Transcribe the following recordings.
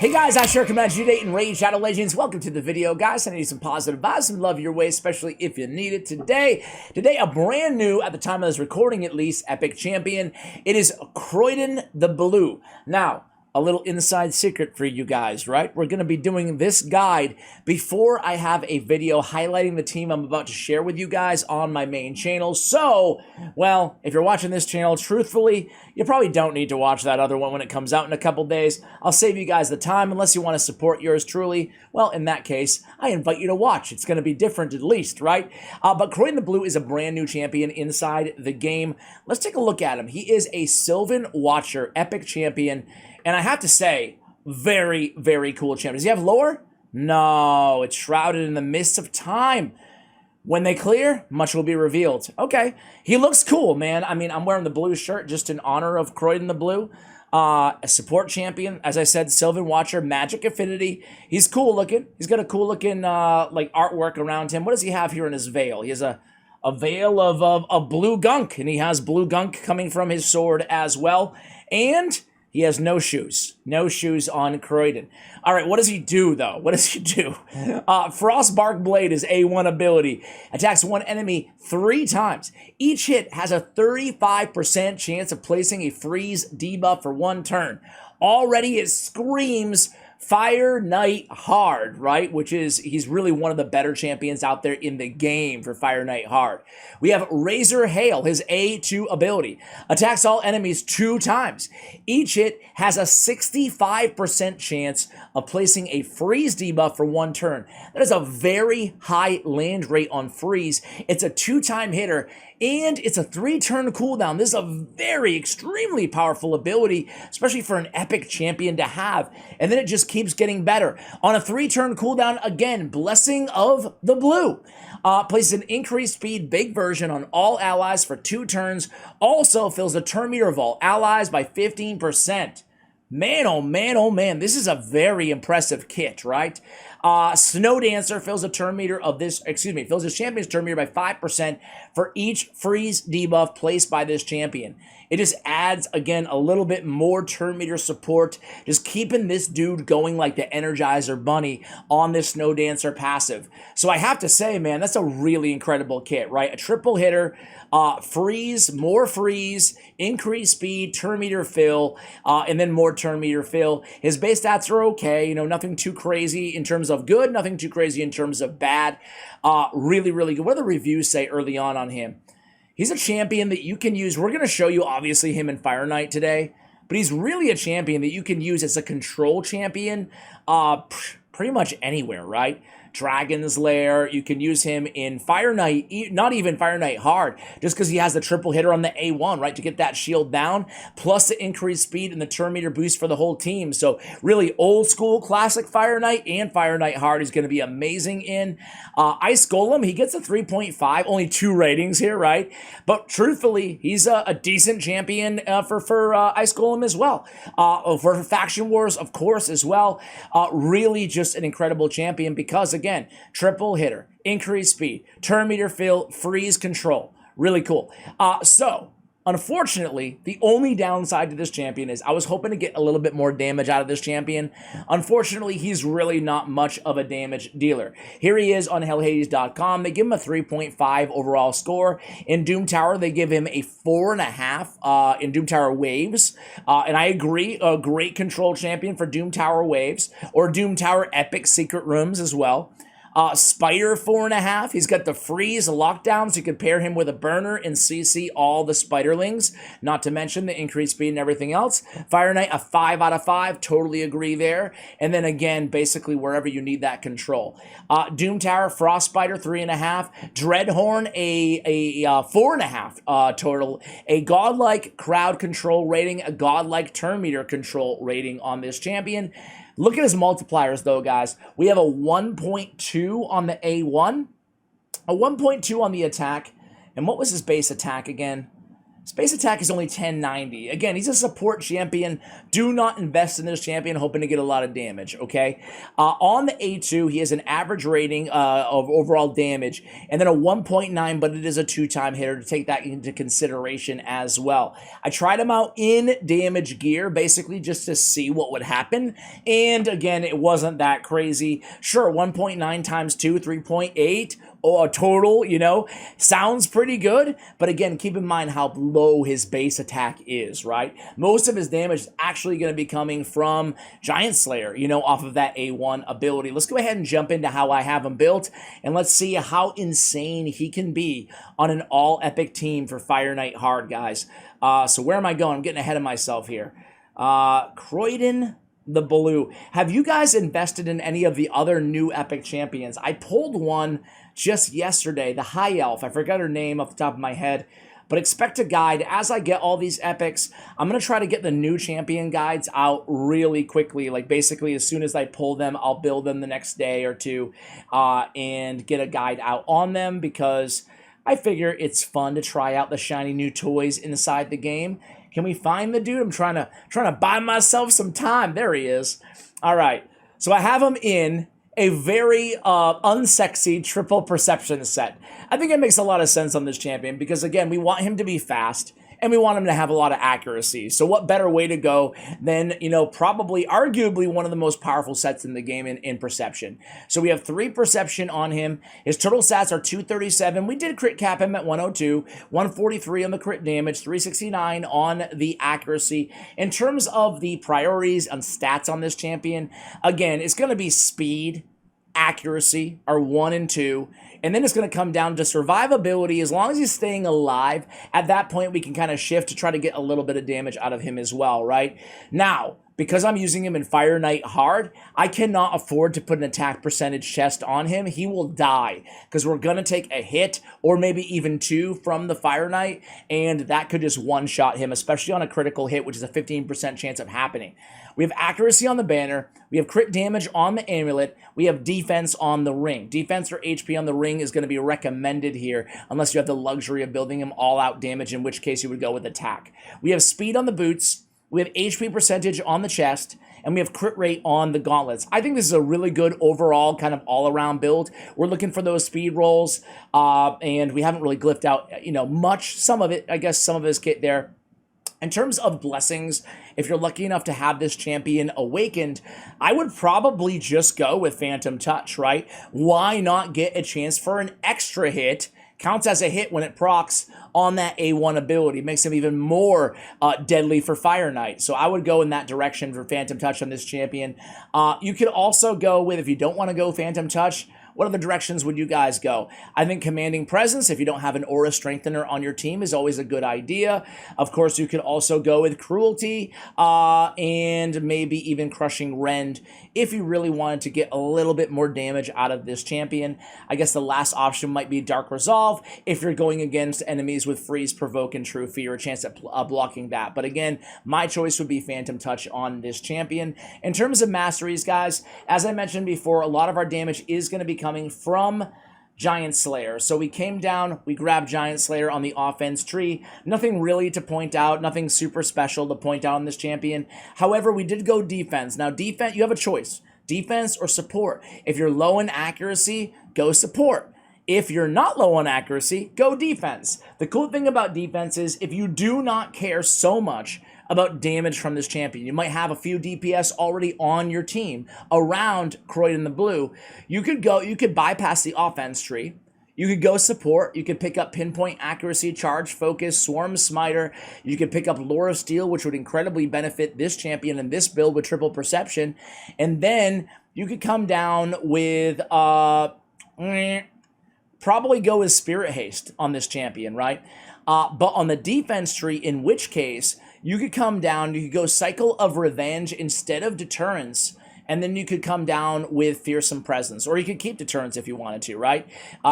Hey guys, I sure command you and Rage Shadow Legends. Welcome to the video, guys. I need some positive vibes, some love your way, especially if you need it today. Today, a brand new, at the time of this recording at least, epic champion. It is Criodan the Blue. Now, a little inside secret for you guys, right? We're going to be doing this guide before I have a video highlighting the team I'm about to share with you guys on my main channel. So, well, if you're watching this channel, truthfully, you probably don't need to watch that other one when it comes out in a couple days. I'll save you guys the time unless you want to support yours truly. Well, in that case, I invite you to watch. It's going to be different at least, right? But Criodan the Blue is a brand new champion inside the game. Let's take a look at him. He is a Sylvan Watcher, epic champion. And I have to say, very, very cool champion. Does he have lore? No, it's shrouded in the mist of time. When they clear, much will be revealed. Okay, he looks cool, man. I mean, I'm wearing the blue shirt just in honor of Criodan the Blue. A support champion, as I said, Sylvan Watcher, Magic Affinity. He's cool looking. He's got a cool looking like artwork around him. What does he have here in his veil? He has a veil of blue gunk, and he has blue gunk coming from his sword as well. And he has no shoes. No shoes on Criodan. All right, what does he do, though? What does he do? Frostbark Blade is A1 ability. Attacks one enemy 3 times. Each hit has a 35% chance of placing a freeze debuff for 1 turn. Already it screams Fire Knight hard, right? Which is, he's really one of the better champions out there in the game for Fire Knight hard. We have Razor Hail, his A2 ability. Attacks all enemies 2 times. Each hit has a 65% chance of placing a freeze debuff for 1 turn. That is a very high land rate on freeze. It's a 2-time hitter, and it's a 3-turn cooldown. This is a very extremely powerful ability, especially for an epic champion to have. And then it just keeps getting better. On a 3-turn cooldown, again, Blessing of the Blue. Places an increased speed big version on all allies for 2 turns. Also fills the turn meter of all allies by 15%. Man, oh man, oh man, this is a very impressive kit, right? Snow Dancer fills a turn meter of this, fills his champion's turn meter by 5% for each freeze debuff placed by this champion. It just adds, again, a little bit more turn meter support, just keeping this dude going like the Energizer Bunny on this Snow Dancer passive. So I have to say, man, that's a really incredible kit, right? A triple hitter, freeze, more freeze, increased speed, turn meter fill, and then more turn meter fill. His base stats are okay, you know, nothing too crazy in terms of good, nothing too crazy in terms of bad. Really, really good. What do the reviews say early on him? He's a champion that you can use. We're going to show you, obviously, him in Fire Knight today, but he's really a champion that you can use as a control champion pretty much anywhere, right? Dragon's Lair, you can use him in Fire Knight, not even Fire Knight hard, just because he has the triple hitter on the A1, right, to get that shield down, plus the increased speed and the turn meter boost for the whole team. So really old school classic Fire Knight and Fire Knight hard is going to be amazing in. Ice Golem, he gets a 3.5, only 2 ratings here, right? But truthfully, he's a decent champion for Ice Golem as well. For Faction Wars, of course, as well. Really just an incredible champion because, again, triple hitter, increased speed, turn meter fill, freeze control. Really cool. So, unfortunately, the only downside to this champion is I was hoping to get a little bit more damage out of this champion. Unfortunately, he's really not much of a damage dealer. Here he is on hellhades.com. They give him a 3.5 overall score. In Doom Tower, they give him a 4.5 in Doom Tower Waves. And I agree, a great control champion for Doom Tower Waves, or Doom Tower Epic Secret Rooms as well. Spider 4.5. He's got the freeze lockdown, so you can pair him with a burner and CC all the spiderlings, not to mention the increased speed and everything else. Fire Knight, a 5 out of 5. Totally agree there. And then again, basically wherever you need that control. Doom Tower, Frost Spider 3.5. Dreadhorn, a 4.5 total. A godlike crowd control rating, a godlike turn meter control rating on this champion. Look at his multipliers, though, guys. We have a 1.2 on the A1, a 1.2 on the attack, and what was his base attack again? Space attack is only 1090. Again, he's a support champion. Do not invest in this champion hoping to get a lot of damage, okay? On the A2, he has an average rating of overall damage, and then a 1.9, but it is a 2-time hitter to take that into consideration as well. I tried him out in damage gear, basically just to see what would happen, and again, it wasn't that crazy. Sure, 1.9 times 2, 3.8. Or a total, you know, sounds pretty good, but again, keep in mind how low his base attack is, right? Most of his damage is actually going to be coming from Giant Slayer, you know, off of that A1 ability. Let's go ahead and jump into how I have him built, and let's see how insane he can be on an all-epic team for Fire Knight Hard, guys. So where am I going? I'm getting ahead of myself here. Criodan the Blue. Have you guys invested in any of the other new epic champions? I pulled one just yesterday, the High Elf. I forgot her name off the top of my head, but expect a guide. As I get all these epics, I'm going to try to get the new champion guides out really quickly. Like basically as soon as I pull them, I'll build them the next day or two and get a guide out on them, because I figure it's fun to try out the shiny new toys inside the game. Can we find the dude? I'm trying to buy myself some time. There he is. All right. So I have him in a very unsexy triple perception set. I think it makes a lot of sense on this champion because, again, we want him to be fast and we want him to have a lot of accuracy. So what better way to go than, you know, probably arguably one of the most powerful sets in the game in perception. So we have 3 perception on him. His total stats are 237. We did crit cap him at 102, 143 on the crit damage, 369 on the accuracy. In terms of the priorities and stats on this champion, again, it's going to be speed, accuracy are 1 and 2, and then it's going to come down to survivability. As long as he's staying alive, at that point we can kind of shift to try to get a little bit of damage out of him as well, right? Now, because I'm using him in Fire Knight Hard, I cannot afford to put an attack percentage chest on him. He will die because we're going to take a hit or maybe even 2 from the Fire Knight, and that could just one-shot him, especially on a critical hit, which is a 15% chance of happening. We have accuracy on the banner. We have crit damage on the amulet. We have defense on the ring. Defense or HP on the ring is going to be recommended here unless you have the luxury of building him all-out damage, in which case you would go with attack. We have speed on the boots. We have HP percentage on the chest, and we have crit rate on the gauntlets. I think this is a really good overall kind of all-around build. We're looking for those speed rolls, and we haven't really glyphed out, you know, much. Some of it, I guess, some of his kit there. In terms of blessings, if you're lucky enough to have this champion awakened, I would probably just go with Phantom Touch, right? Why not get a chance for an extra hit? Counts as a hit when it procs on that A1 ability. Makes him even more deadly for Fire Knight. So I would go in that direction for Phantom Touch on this champion. You could also go with, if you don't want to go Phantom Touch, what other directions would you guys go? I think Commanding Presence, if you don't have an Aura Strengthener on your team, is always a good idea. Of course, you could also go with Cruelty and maybe even Crushing Rend if you really wanted to get a little bit more damage out of this champion. I guess the last option might be Dark Resolve if you're going against enemies with Freeze, Provoke, and True Fear, a chance at blocking that. But again, my choice would be Phantom Touch on this champion. In terms of masteries, guys, as I mentioned before, a lot of our damage is going to be coming from Giant Slayer. So we came down, we grabbed Giant Slayer on the offense tree. Nothing really to point out, nothing super special to point out on this champion. However, we did go defense. Now, defense, you have a choice, defense or support. If you're low in accuracy, go support. If you're not low on accuracy, go defense. The cool thing about defense is if you do not care so much about damage from this champion, you might have a few DPS already on your team around Criodan the Blue, you could bypass the offense tree. You could go support. You could pick up Pinpoint Accuracy, Charge Focus, Swarm Smiter. You could pick up Lore of Steel, which would incredibly benefit this champion and this build with triple perception. And then you could come down with probably go with Spirit Haste on this champion, right? But on the defense tree, in which case, you could come down, you could go Cycle of Revenge instead of Deterrence, and then you could come down with Fearsome Presence, or you could keep Deterrence if you wanted to, right?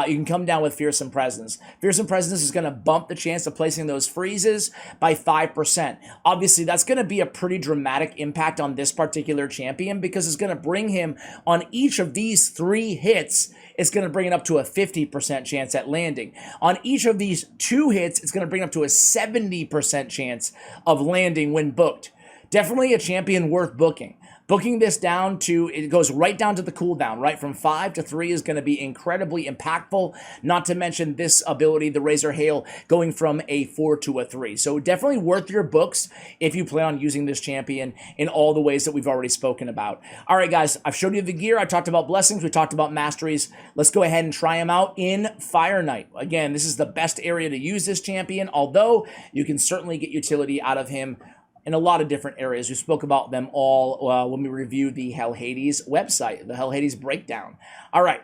You can come down with Fearsome Presence. Fearsome Presence is going to bump the chance of placing those freezes by 5%. Obviously, that's going to be a pretty dramatic impact on this particular champion, because it's going to bring him on each of these 3 hits. It's going to bring it up to a 50% chance at landing. On each of these 2 hits, it's going to bring it up to a 70% chance of landing when booked. Definitely a champion worth booking. Booking this down to, it goes right down to the cooldown, right? From 5 to 3 is going to be incredibly impactful, not to mention this ability, the Razor Hail, going from a 4 to a 3. So definitely worth your books if you plan on using this champion in all the ways that we've already spoken about. All right, guys, I've showed you the gear. I talked about blessings. We talked about masteries. Let's go ahead and try them out in Fire Knight. Again, this is the best area to use this champion, although you can certainly get utility out of him in a lot of different areas. We spoke about them all when we reviewed the Hell Hades website, the Hell Hades breakdown. All right,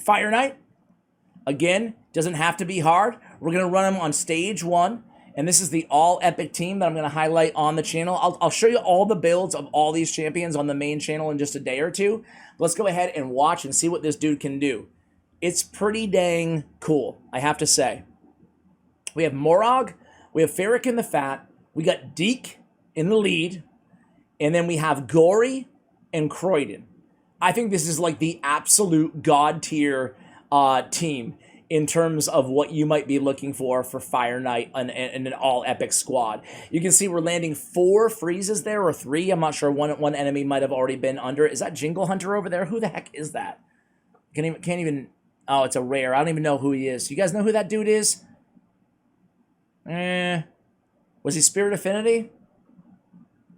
Fire Knight, again, doesn't have to be hard. We're going to run them on stage 1, and this is the all epic team that I'm going to highlight on the channel. I'll show you all the builds of all these champions on the main channel in just a day or two. Let's go ahead and watch and see what this dude can do. It's pretty dang cool, I have to say. We have Morag, we have Farrakhan the Fat, we got Deke in the lead, and then we have Gory and Criodan. I think this is like the absolute god tier team in terms of what you might be looking for Fire Knight and an all epic squad. You can see we're landing 4 freezes there, or 3. I'm not sure. One enemy might have already been under. Is that Jingle Hunter over there? Who the heck is that? Can't even. Oh, it's a rare. I don't even know who he is. You guys know who that dude is? Was he Spirit Affinity?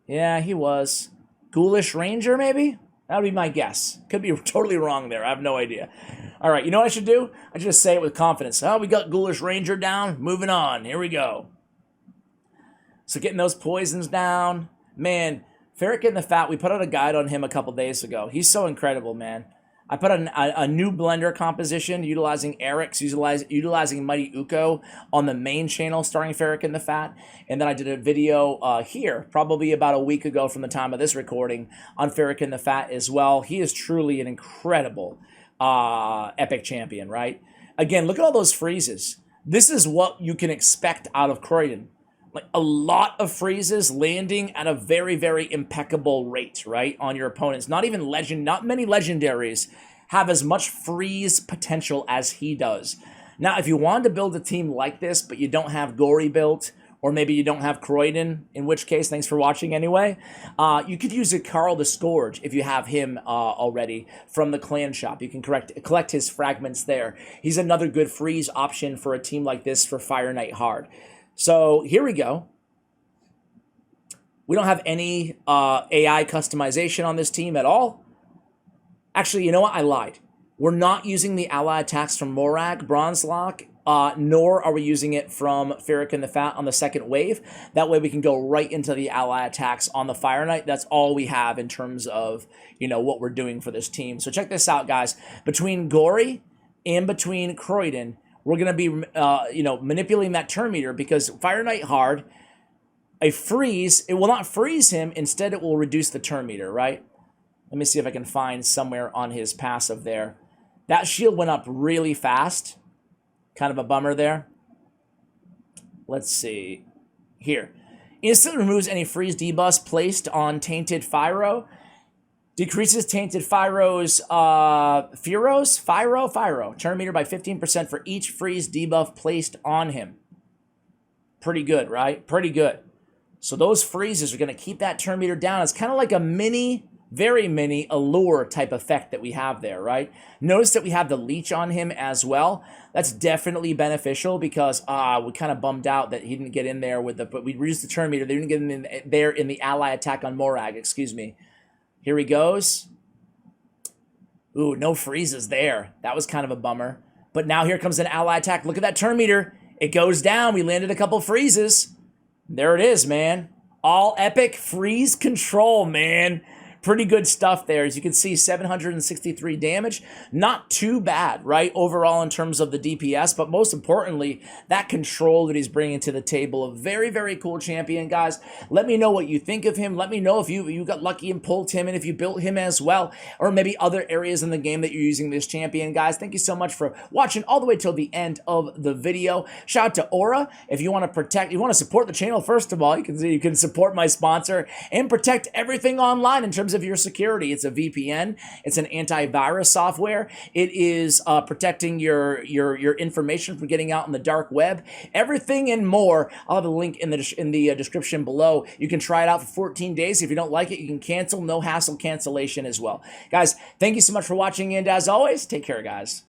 Yeah, he was. Ghoulish Ranger, maybe? That would be my guess. Could be totally wrong there. I have no idea. All right, you know what I should do? I should just say it with confidence. Oh, we got Ghoulish Ranger down. Moving on. Here we go. So getting those poisons down. Man, Farrakhan the Fat, we put out a guide on him a couple days ago. He's so incredible, man. I put a new blender composition utilizing Eric's, utilizing Mighty Uko on the main channel starring Farrakhan the Fat. And then I did a video here, probably about a week ago from the time of this recording, on Farrakhan the Fat as well. He is truly an incredible epic champion, right? Again, look at all those freezes. This is what you can expect out of Criodan. Like a lot of freezes landing at a very, very impeccable rate, right, on your opponents. Not many legendaries have as much freeze potential as he does. Now, if you wanted to build a team like this, but you don't have Gory built, or maybe you don't have Criodan, in which case, thanks for watching anyway, you could use a Carl the Scourge if you have him already from the clan shop. You can collect his fragments there. He's another good freeze option for a team like this for Fire Knight Hard. So here we go. We don't have any AI customization on this team at all. Actually, you know what? I lied. We're not using the ally attacks from Morag, Bronzelock, nor are we using it from Farrakhan the Fat on the second wave. That way we can go right into the ally attacks on the Fire Knight. That's all we have in terms of, you know, what we're doing for this team. So check this out, guys. Between Gory and between Criodan, we're going to be, manipulating that turn meter, because Fire Knight Hard, a freeze, it will not freeze him. Instead, it will reduce the turn meter, right? Let me see if I can find somewhere on his passive there. That shield went up really fast. Kind of a bummer there. Let's see. Here. Instantly removes any freeze debuffs placed on Tainted Fyro. Decreases Tainted Fyro's Fyro turn meter by 15% for each freeze debuff placed on him. Pretty good, right? Pretty good. So those freezes are going to keep that turn meter down. It's kind of like a mini, very mini ALURE type effect that we have there, right? Notice that we have the leech on him as well. That's definitely beneficial, because we kind of bummed out that he didn't get in there with but we reduced the turn meter. They didn't get in there in the ally attack on Morag, excuse me. Here he goes. Ooh, no freezes there. That was kind of a bummer. But now here comes an ally attack. Look at that turn meter. It goes down. We landed a couple freezes. There it is, man. All epic freeze control, man. pretty good stuff there. As you can see, 763 damage. Not too bad, right, overall in terms of the DPS, but most importantly, that control that he's bringing to the table. A very, very cool champion, guys. Let me know what you think of him. Let me know if you got lucky and pulled him and if you built him as well, or maybe other areas in the game that you're using this champion, guys. Thank you so much for watching all the way till the end of the video. Shout out to Aura. If you want to protect, you want to support the channel, first of all, you can support my sponsor and protect everything online in terms of your security. It's a VPN. It's an antivirus software. It is protecting your information from getting out in the dark web. Everything and more. I'll have a link in the description below. You can try it out for 14 days. If you don't like it, you can cancel. No hassle cancellation as well. Guys, thank you so much for watching, and as always, take care, guys.